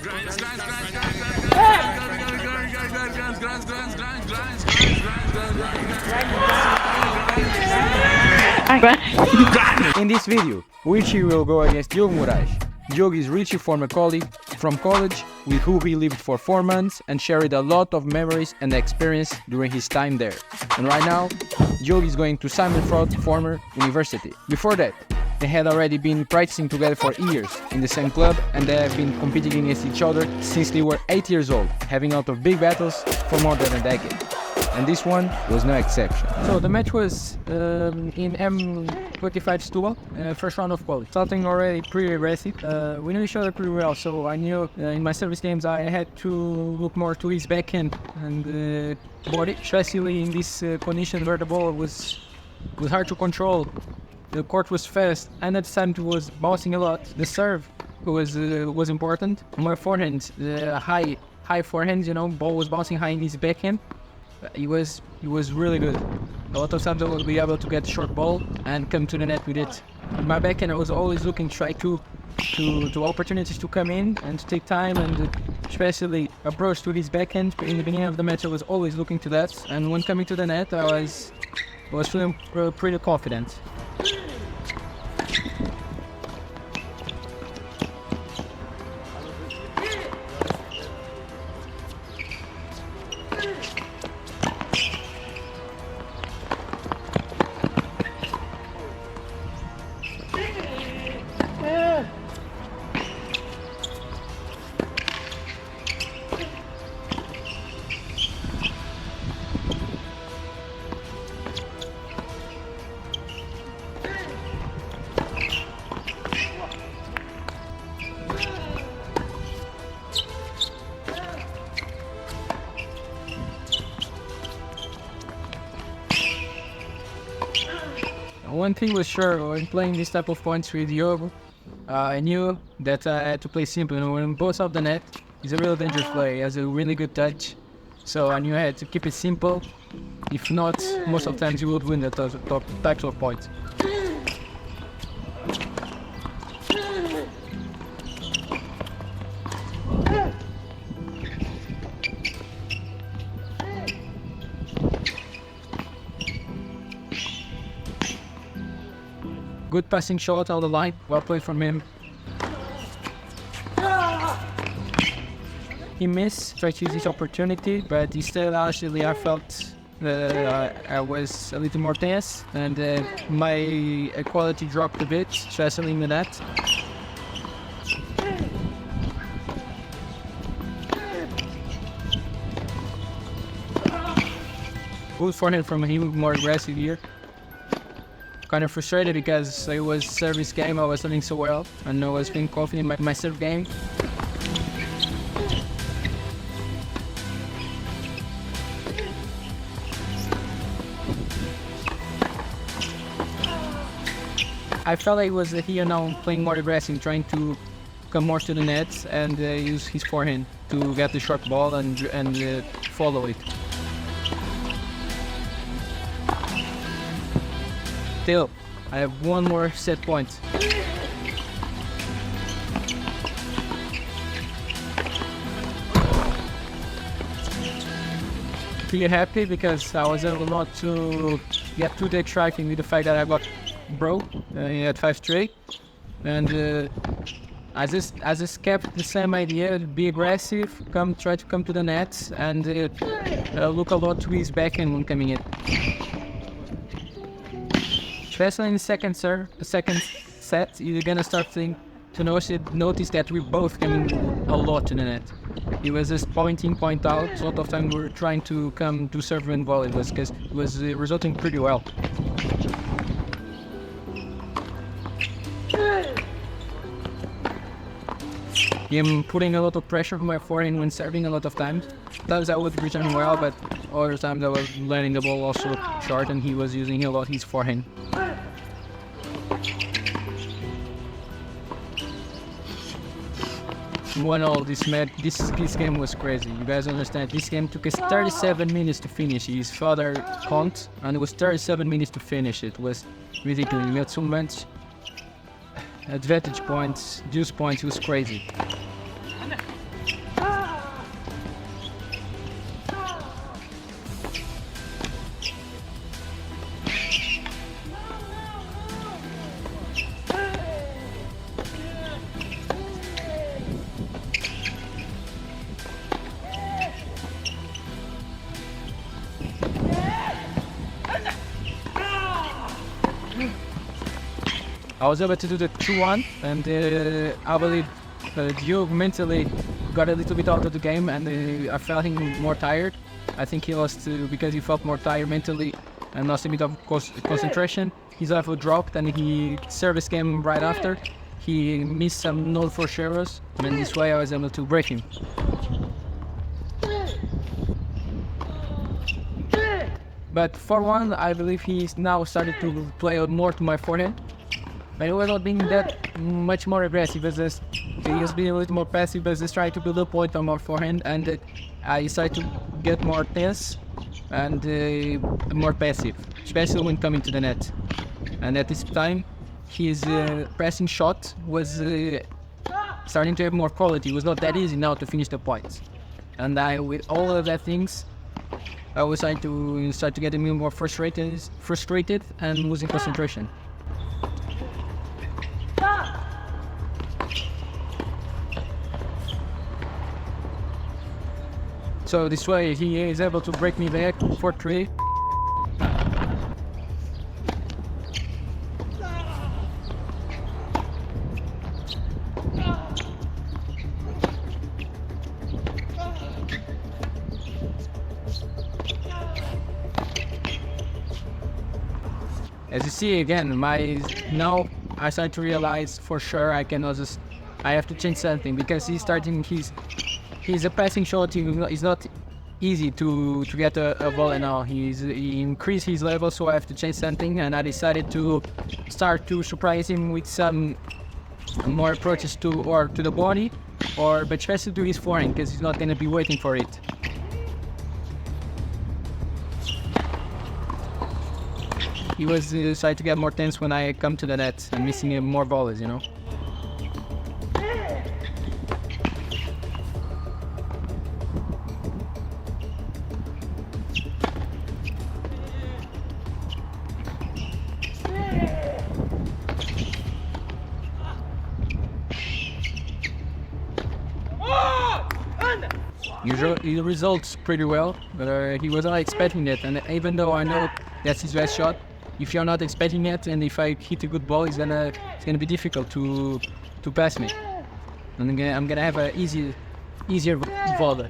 In this video, Richie will go against Diogo Morais. Diogo is Richie's former colleague from college, with whom he lived for 4 months and shared a lot of memories and experience during his time there. And right now, Diogo is going to Simon Freund former university. Before that, they had already been practicing together for years in the same club, and they have been competing against each other since they were 8 years old, having out of big battles for more than a decade. And this one was no exception. So the match was in M25 Setubal, first round of quality. Starting already pretty aggressive. We knew each other pretty well, so I knew in my service games I had to look more to his backhand and body, especially in this condition where the ball was hard to control. The court was fast, and at the time it was bouncing a lot. The serve was important. My forehand, high forehand, ball was bouncing high in his backhand. He was really good. A lot of times I would be able to get short ball and come to the net with it. In my backhand I was always looking try to opportunities to come in and to take time, and especially approach to his backhand. In the beginning of the match I was always looking to that, and when coming to the net I was feeling pretty confident. One thing was sure, when playing this type of points with Diogo, I knew that I had to play simple. When both of the net, he's a real dangerous player. He has a really good touch, so I knew I had to keep it simple. If not, most of the times you would win the top types of points. Good passing shot out of the line, well played from him. He missed, tried to use this opportunity, but instead actually I felt I was a little more tense, and my quality dropped a bit, especially in the net. Good forehand from him, more aggressive here. Kind of frustrated because it was service game, I was learning so well, and I was being confident in my serve game. I felt like he was here now playing more aggressive, trying to come more to the net and use his forehand to get the short ball and follow it. Still, I have one more set point. Pretty happy because I was able not to get too distracting with the fact that I got broke at 5 straight, and I just kept the same idea: be aggressive, try to come to the net, and look a lot to his backhand when coming in. Especially in the second set, you're gonna start to notice that we're both coming a lot to the net. He was just point in, point out. A lot of time we were trying to come to serve and volley, because it was resulting pretty well. Him putting a lot of pressure on my forehand when serving a lot of times. Sometimes I was returning well, but other times I was letting the ball also short, and he was using a lot his forehand. This game was crazy. You guys understand? This game took us 37 minutes to finish. His father count, and it was 37 minutes to finish. It was ridiculous. We had so much advantage points, juice points. It was crazy. I was able to do the 2-1, and I believe Diogo mentally got a little bit out of the game, and I felt him more tired. I think he lost because he felt more tired mentally and lost a bit of concentration. His level dropped, and he service game right after. He missed some node for sharers, and this way I was able to break him. But 4-1, I believe he's now started to play more to my forehand. But he was not being that much more aggressive, he was being a little more passive, but just trying to build a point on my forehand, and I started to get more tense and more passive, especially when coming to the net. And at this time, his pressing shot was starting to have more quality. It was not that easy now to finish the points. And with all of that things, I was starting to get more frustrated and losing concentration. So this way he is able to break me back 4-3. As you see again, now I start to realize for sure I have to change something, because he's a passing shot. It's not easy to get a ball now. He increased his level, so I have to change something, and I decided to start to surprise him with some more approaches to the body, but especially to his forehand, because he's not going to be waiting for it. He was starting to get more tense when I come to the net and missing more volleys, you know. Usually the results pretty well, but he was not expecting that, and even though I know that's his best shot, if you're not expecting it, and if I hit a good ball, it's gonna be difficult to pass me. And I'm gonna have a easier volley.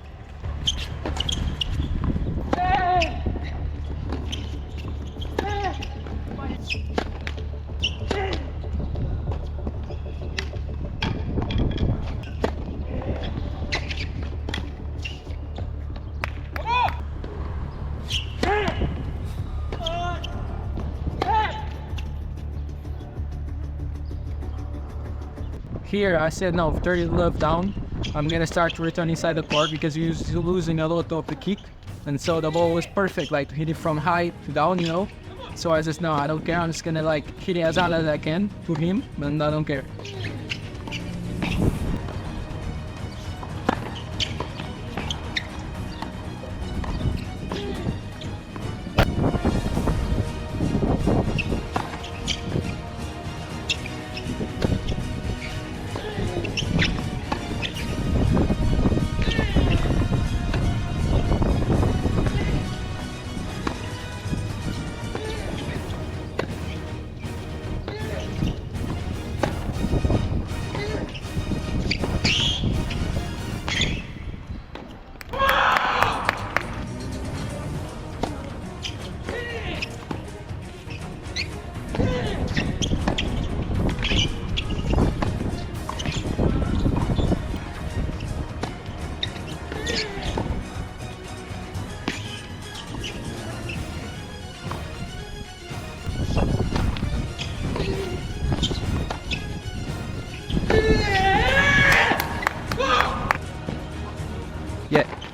Here I said no, 30 love down. I'm gonna start to return inside the court because he was losing a lot of the kick, and so the ball was perfect, like to hit it from high to down, you know. So I just no, I don't care. I'm just gonna like hit it as hard as I can to him, and I don't care.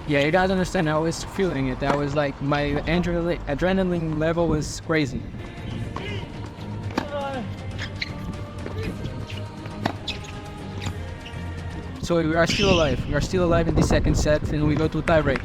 Yeah, you guys understand, I was feeling it. I was like, my adrenaline level was crazy. So we are still alive. We are still alive in the second set, and we go to tie break.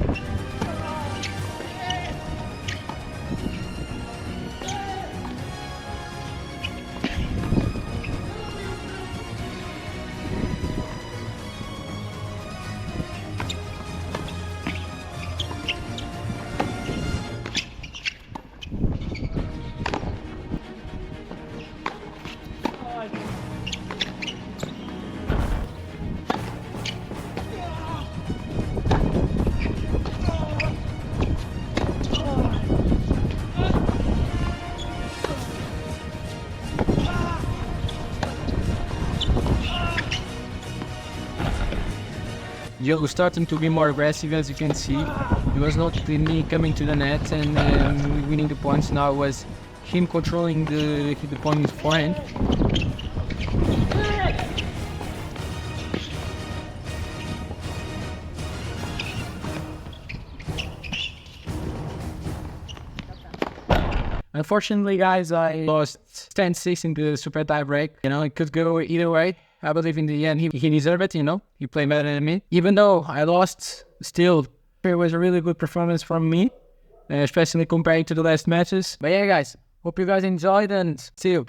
Diogo starting to be more aggressive, as you can see. It was not me coming to the net and winning the points. Now it was him controlling the point with forehand. Unfortunately, guys, I lost 10-6 in the super tie break. You know, it could go either way. I believe in the end he deserved it, you know. He played better than me. Even though I lost, still, it was a really good performance from me, especially comparing to the last matches. But yeah, guys, hope you guys enjoyed and see you.